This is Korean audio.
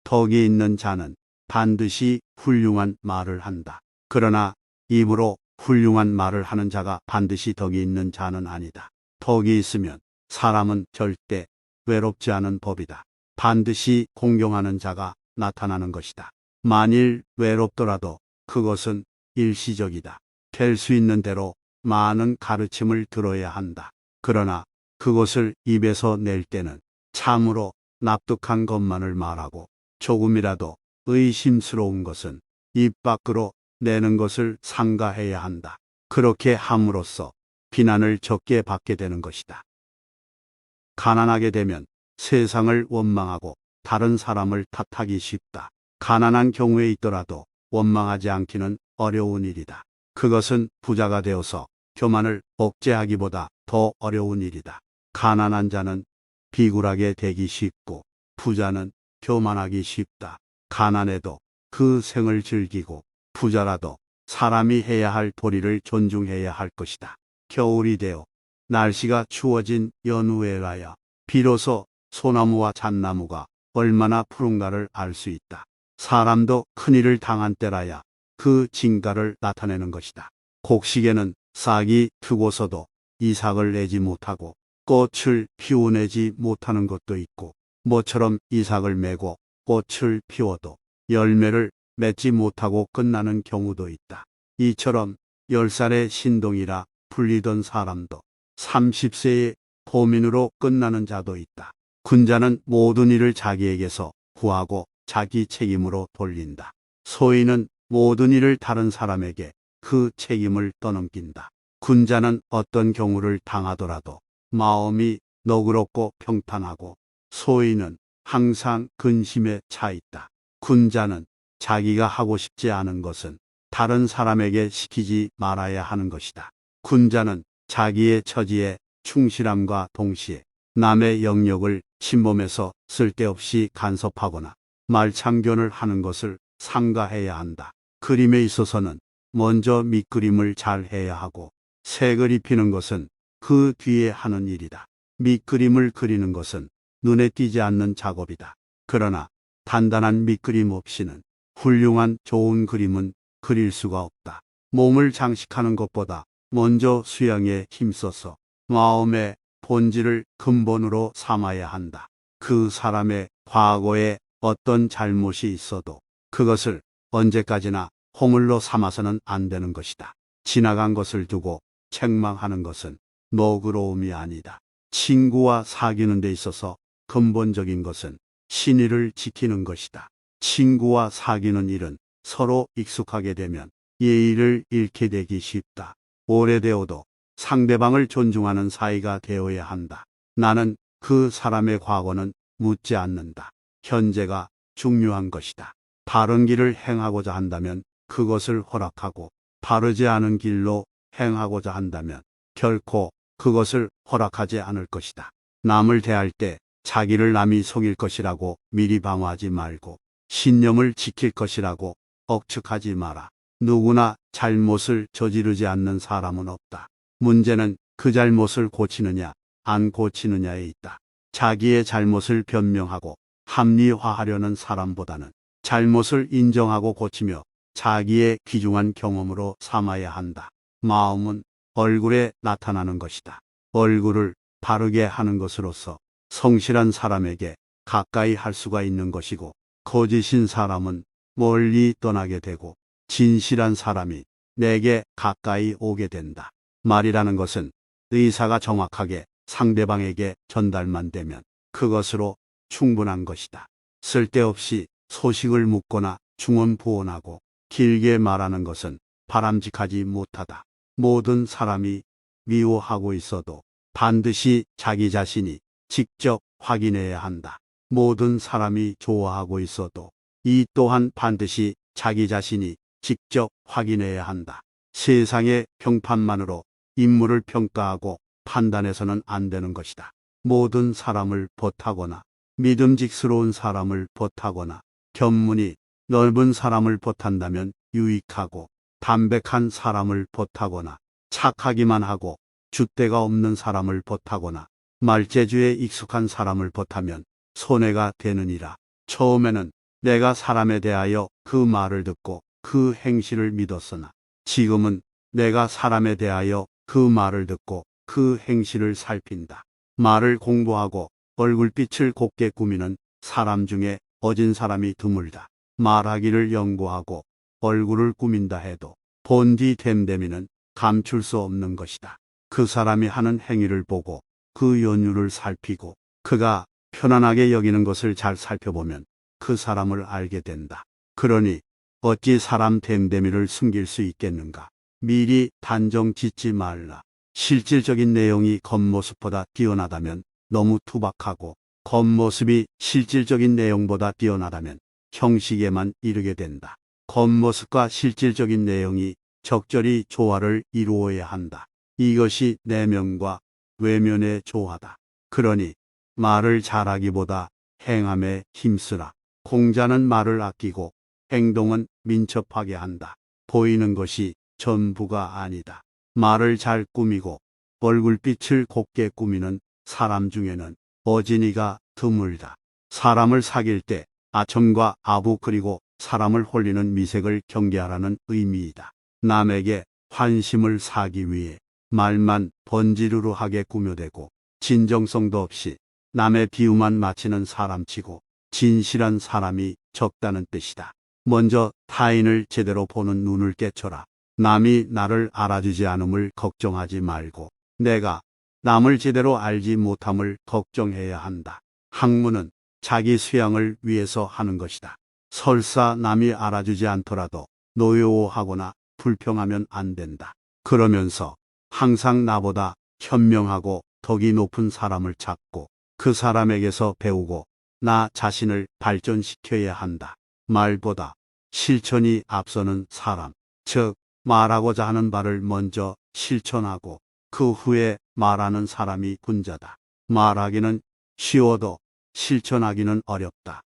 덕이 있는 자는 반드시 훌륭한 말을 한다. 그러나 입으로 훌륭한 말을 하는 자가 반드시 덕이 있는 자는 아니다. 덕이 있으면 사람은 절대 외롭지 않은 법이다. 반드시 공경하는 자가 나타나는 것이다. 만일 외롭더라도 그것은 일시적이다. 될 수 있는 대로 많은 가르침을 들어야 한다. 그러나 그것을 입에서 낼 때는 참으로 납득한 것만을 말하고 조금이라도 의심스러운 것은 입 밖으로 내는 것을 삼가해야 한다. 그렇게 함으로써 비난을 적게 받게 되는 것이다. 가난하게 되면 세상을 원망하고 다른 사람을 탓하기 쉽다. 가난한 경우에 있더라도 원망하지 않기는 어려운 일이다. 그것은 부자가 되어서 교만을 억제하기보다 더 어려운 일이다. 가난한 자는 비굴하게 되기 쉽고 부자는 교만하기 쉽다. 가난해도 그 생을 즐기고 부자라도 사람이 해야 할 도리를 존중해야 할 것이다. 겨울이 되어 날씨가 추워진 연후에라야 비로소 소나무와 잣나무가 얼마나 푸른가를 알 수 있다. 사람도 큰일을 당한 때라야 그 진가를 나타내는 것이다. 곡식에는 싹이 트고서도 이삭을 내지 못하고 꽃을 피워내지 못하는 것도 있고 모처럼 이삭을 메고 꽃을 피워도 열매를 맺지 못하고 끝나는 경우도 있다. 이처럼 10살의 신동이라 불리던 사람도 30세의 도민으로 끝나는 자도 있다. 군자는 모든 일을 자기에게서 구하고 자기 책임으로 돌린다. 소인은 모든 일을 다른 사람에게 그 책임을 떠넘긴다. 군자는 어떤 경우를 당하더라도 마음이 너그럽고 평탄하고 소인은 항상 근심에 차 있다. 군자는 자기가 하고 싶지 않은 것은 다른 사람에게 시키지 말아야 하는 것이다. 군자는 자기의 처지에 충실함과 동시에 남의 영역을 침범해서 쓸데없이 간섭하거나 말창견을 하는 것을 삼가해야 한다. 그림에 있어서는 먼저 밑그림을 잘 해야 하고 색을 입히는 것은 그 뒤에 하는 일이다. 밑그림을 그리는 것은 눈에 띄지 않는 작업이다. 그러나 단단한 밑그림 없이는 훌륭한 좋은 그림은 그릴 수가 없다. 몸을 장식하는 것보다 먼저 수양에 힘써서 마음의 본질을 근본으로 삼아야 한다. 그 사람의 과거에 어떤 잘못이 있어도 그것을 언제까지나 허물로 삼아서는 안 되는 것이다. 지나간 것을 두고 책망하는 것은 너그러움이 아니다. 친구와 사귀는 데 있어서 근본적인 것은 신의를 지키는 것이다. 친구와 사귀는 일은 서로 익숙하게 되면 예의를 잃게 되기 쉽다. 오래되어도 상대방을 존중하는 사이가 되어야 한다. 나는 그 사람의 과거는 묻지 않는다. 현재가 중요한 것이다. 바른 길을 행하고자 한다면 그것을 허락하고 바르지 않은 길로 행하고자 한다면 결코 그것을 허락하지 않을 것이다. 남을 대할 때 자기를 남이 속일 것이라고 미리 방어하지 말고 신념을 지킬 것이라고 억측하지 마라. 누구나 잘못을 저지르지 않는 사람은 없다. 문제는 그 잘못을 고치느냐 안 고치느냐에 있다. 자기의 잘못을 변명하고 합리화하려는 사람보다는 잘못을 인정하고 고치며 자기의 귀중한 경험으로 삼아야 한다. 마음은 얼굴에 나타나는 것이다. 얼굴을 바르게 하는 것으로서 성실한 사람에게 가까이 할 수가 있는 것이고 거짓인 사람은 멀리 떠나게 되고 진실한 사람이 내게 가까이 오게 된다. 말이라는 것은 의사가 정확하게 상대방에게 전달만 되면 그것으로 충분한 것이다. 쓸데없이 소식을 묻거나 중언부언하고 길게 말하는 것은 바람직하지 못하다. 모든 사람이 미워하고 있어도 반드시 자기 자신이 직접 확인해야 한다. 모든 사람이 좋아하고 있어도 이 또한 반드시 자기 자신이 직접 확인해야 한다. 세상의 평판만으로 인물을 평가하고 판단해서는 안 되는 것이다. 모든 사람을 벗하거나 믿음직스러운 사람을 벗하거나 견문이 넓은 사람을 벗한다면 유익하고 담백한 사람을 벗하거나 착하기만 하고 줏대가 없는 사람을 벗하거나 말재주에 익숙한 사람을 벗하면 손해가 되느니라. 처음에는 내가 사람에 대하여 그 말을 듣고 그 행실을 믿었으나 지금은 내가 사람에 대하여 그 말을 듣고 그 행실을 살핀다. 말을 공부하고 얼굴빛을 곱게 꾸미는 사람 중에 어진 사람이 드물다. 말하기를 연구하고 얼굴을 꾸민다 해도 본디 됨됨이는 감출 수 없는 것이다. 그 사람이 하는 행위를 보고 그 연유를 살피고 그가 편안하게 여기는 것을 잘 살펴보면 그 사람을 알게 된다. 그러니 어찌 사람 됨됨이를 숨길 수 있겠는가? 미리 단정 짓지 말라. 실질적인 내용이 겉모습보다 뛰어나다면 너무 투박하고 겉모습이 실질적인 내용보다 뛰어나다면 형식에만 이르게 된다. 겉모습과 실질적인 내용이 적절히 조화를 이루어야 한다. 이것이 내면과 외면의 조화다. 그러니 말을 잘하기보다 행함에 힘쓰라. 공자는 말을 아끼고 행동은 민첩하게 한다. 보이는 것이 전부가 아니다. 말을 잘 꾸미고 얼굴빛을 곱게 꾸미는 사람 중에는 어진이가 드물다. 사람을 사귈 때 아첨과 아부 그리고 사람을 홀리는 미색을 경계하라는 의미이다. 남에게 환심을 사기 위해 말만 번지르르하게 꾸며대고 진정성도 없이 남의 비유만 마치는 사람치고 진실한 사람이 적다는 뜻이다. 먼저 타인을 제대로 보는 눈을 깨쳐라. 남이 나를 알아주지 않음을 걱정하지 말고 내가 남을 제대로 알지 못함을 걱정해야 한다. 학문은 자기 수양을 위해서 하는 것이다. 설사 남이 알아주지 않더라도 노여워하거나 불평하면 안 된다. 그러면서 항상 나보다 현명하고 덕이 높은 사람을 찾고 그 사람에게서 배우고 나 자신을 발전시켜야 한다. 말보다 실천이 앞서는 사람, 즉 말하고자 하는 바를 먼저 실천하고 그 후에 말하는 사람이 군자다. 말하기는 쉬워도 실천하기는 어렵다.